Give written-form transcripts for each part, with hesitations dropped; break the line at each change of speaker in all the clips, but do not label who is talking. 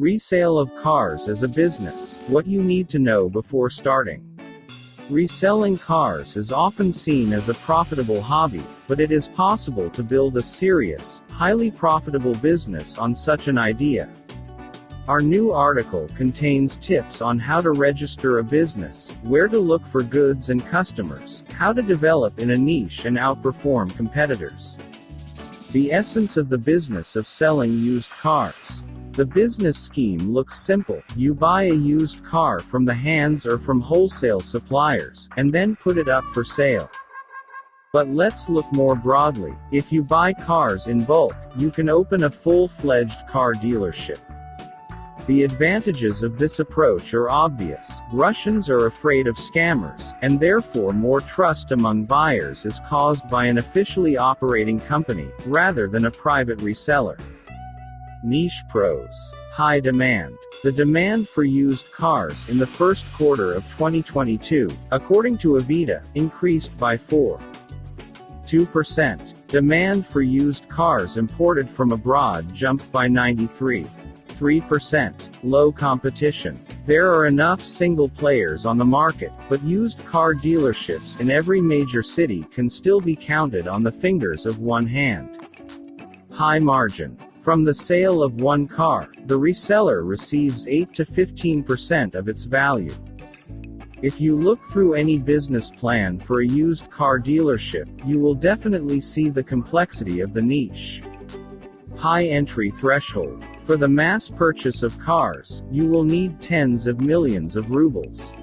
Resale of cars as a business, what you need to know before starting. Reselling cars is often seen as a profitable hobby, but it is possible to build a serious, highly profitable business on such an idea. Our new article contains tips on how to register a business, where to look for goods and customers, how to develop in a niche and outperform competitors. The essence of the business of selling used cars. The business scheme looks simple. You buy a used car from the hands or from wholesale suppliers, and then put it up for sale. But let's look more broadly. If you buy cars in bulk, you can open a full-fledged car dealership. The advantages of this approach are obvious. Russians are afraid of scammers, and therefore more trust among buyers is caused by an officially operating company, rather than a private reseller. Niche pros. High demand. The demand for used cars in the first quarter of 2022, according to Avita, increased by 4.2%. Demand for used cars imported from abroad jumped by 93.3%. Low competition. There are enough single players on the market, but used car dealerships in every major city can still be counted on the fingers of one hand. High margin. From the sale of one car, the reseller receives 8 to 15% of its value. If you look through any business plan for a used car dealership, you will definitely see the complexity of the niche. High entry threshold. For the mass purchase of cars, you will need tens of millions of rubles.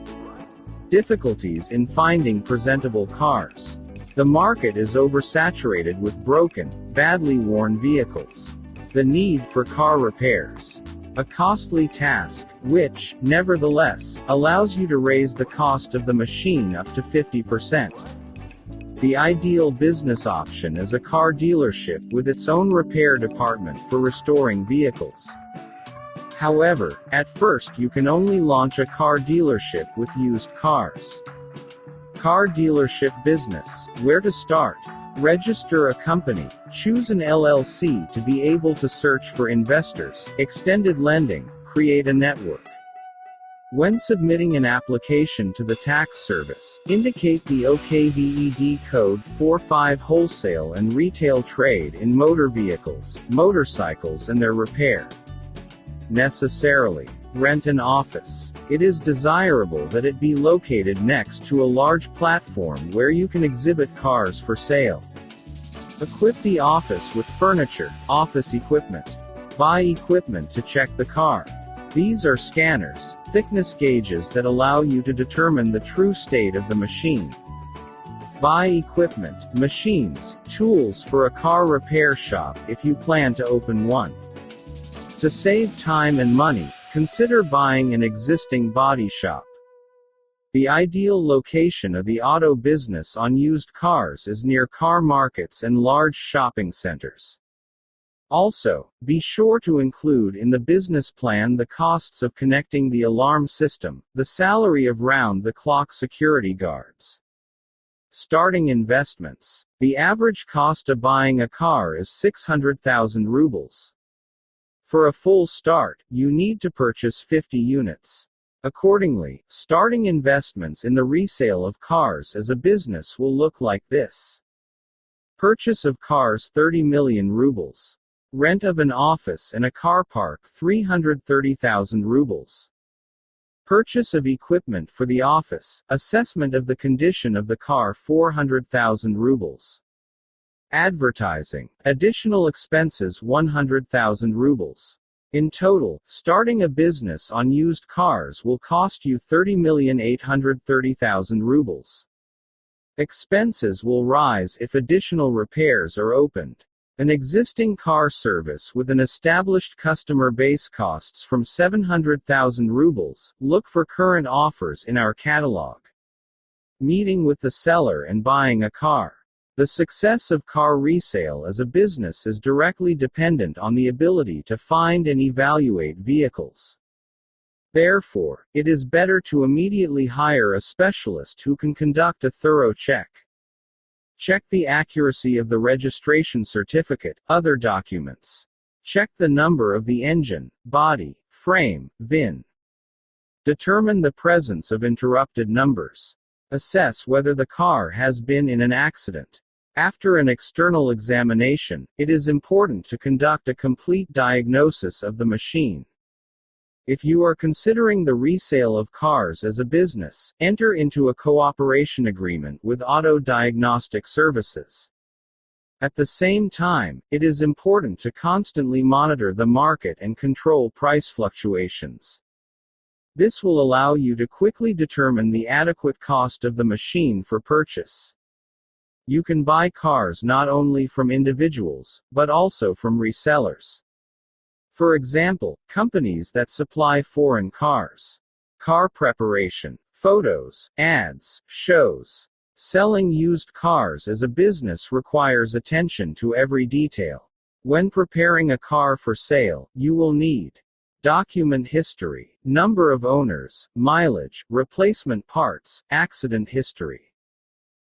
Difficulties in finding presentable cars. The market is oversaturated with broken, badly worn vehicles. The need for car repairs. A costly task, which, nevertheless, allows you to raise the cost of the machine up to 50%. The ideal business option is a car dealership with its own repair department for restoring vehicles. However, at first you can only launch a car dealership with used cars. Car dealership business. Where to start? Register a company. Choose an LLC to be able to search for investors, extended lending, create a network. When submitting an application to the tax service, indicate the OKVED code 45 wholesale and retail trade in motor vehicles, motorcycles and their repair. Necessarily. Rent an office. It is desirable that it be located next to a large platform where you can exhibit cars for sale. Equip the office with furniture, office equipment. Buy equipment to check the car. These are scanners, thickness gauges that allow you to determine the true state of the machine. Buy equipment, machines, tools for a car repair shop if you plan to open one. To save time and money, consider buying an existing body shop. The ideal location of the auto business on used cars is near car markets and large shopping centers. Also, be sure to include in the business plan the costs of connecting the alarm system, the salary of round-the-clock security guards. Starting investments. The average cost of buying a car is 600,000 rubles. For a full start, you need to purchase 50 units. Accordingly, starting investments in the resale of cars as a business will look like this. Purchase of cars 30 million rubles. Rent of an office and a car park 330,000 rubles. Purchase of equipment for the office, assessment of the condition of the car 400,000 rubles. Advertising, additional expenses 100,000 rubles. In total, starting a business on used cars will cost you 30,830,000 rubles. Expenses will rise if additional repairs are opened. An existing car service with an established customer base costs from 700,000 rubles. Look for current offers in our catalog. Meeting with the seller and buying a car. The success of car resale as a business is directly dependent on the ability to find and evaluate vehicles. Therefore, it is better to immediately hire a specialist who can conduct a thorough check. Check the accuracy of the registration certificate, other documents. Check the number of the engine, body, Frame, VIN. Determine the presence of interrupted numbers. Assess whether the car has been in an accident. After an external examination, it is important to conduct a complete diagnosis of the machine. If you are considering the resale of cars as a business, enter into a cooperation agreement with Auto Diagnostic Services. At the same time, it is important to constantly monitor the market and control price fluctuations. This will allow you to quickly determine the adequate cost of the machine for purchase. You can buy cars not only from individuals, but also from resellers. For example, companies that supply foreign cars. Car preparation, photos, ads, shows. Selling used cars as a business requires attention to every detail. When preparing a car for sale, you will need document history, number of owners, mileage, replacement parts, accident history.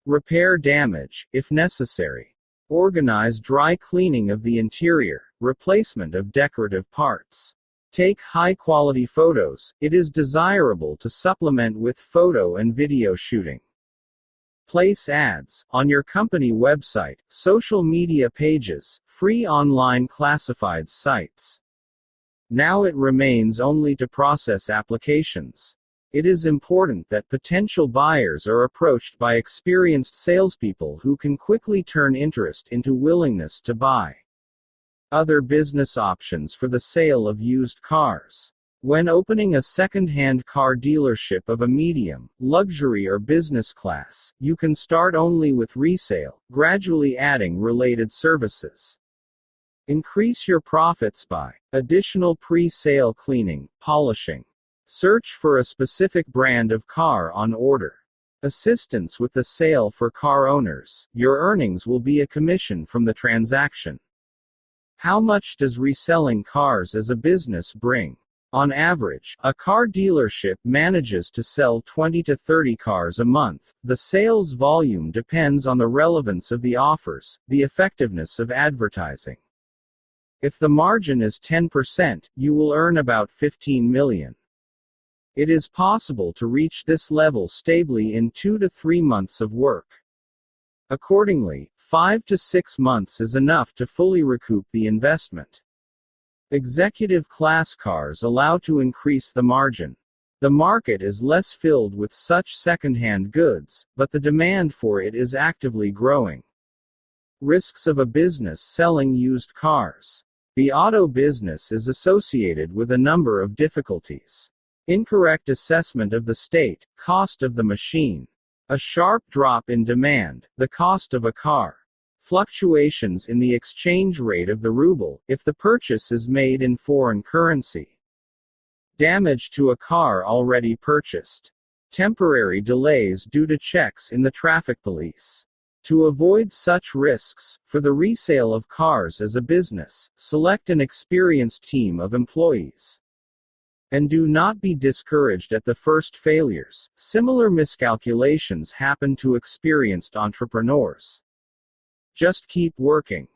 Repair damage, if necessary. Organize dry cleaning of the interior, replacement of decorative parts. Take high-quality photos. It is desirable to supplement with photo and video shooting. Place ads on your company website, social media pages, free online classified sites. Now it remains only to process applications. It is important that potential buyers are approached by experienced salespeople who can quickly turn interest into willingness to buy. Other business options for the sale of used cars. When opening a second-hand car dealership of a medium, luxury or business class, you can start only with resale, gradually adding related services. Increase your profits by additional pre-sale cleaning, polishing. Search for a specific brand of car on order. Assistance with the sale for car owners. Your earnings will be a commission from the transaction. How much does reselling cars as a business bring? On average, a car dealership manages to sell 20 to 30 cars a month. The sales volume depends on the relevance of the offers, the effectiveness of advertising. If the margin is 10%, you will earn about 15 million. It is possible to reach this level stably in 2 to 3 months of work. Accordingly, 5 to 6 months is enough to fully recoup the investment. Executive class cars allow to increase the margin. The market is less filled with such second-hand goods, but the demand for it is actively growing. Risks of a business selling used cars. The auto business is associated with a number of difficulties. Incorrect assessment of the state, cost of the machine. A sharp drop in demand, the cost of a car. Fluctuations in the exchange rate of the ruble, if the purchase is made in foreign currency. Damage to a car already purchased. Temporary delays due to checks in the traffic police. To avoid such risks, for the resale of cars as a business, select an experienced team of employees. And do not be discouraged at the first failures. Similar miscalculations happen to experienced entrepreneurs. Just keep working.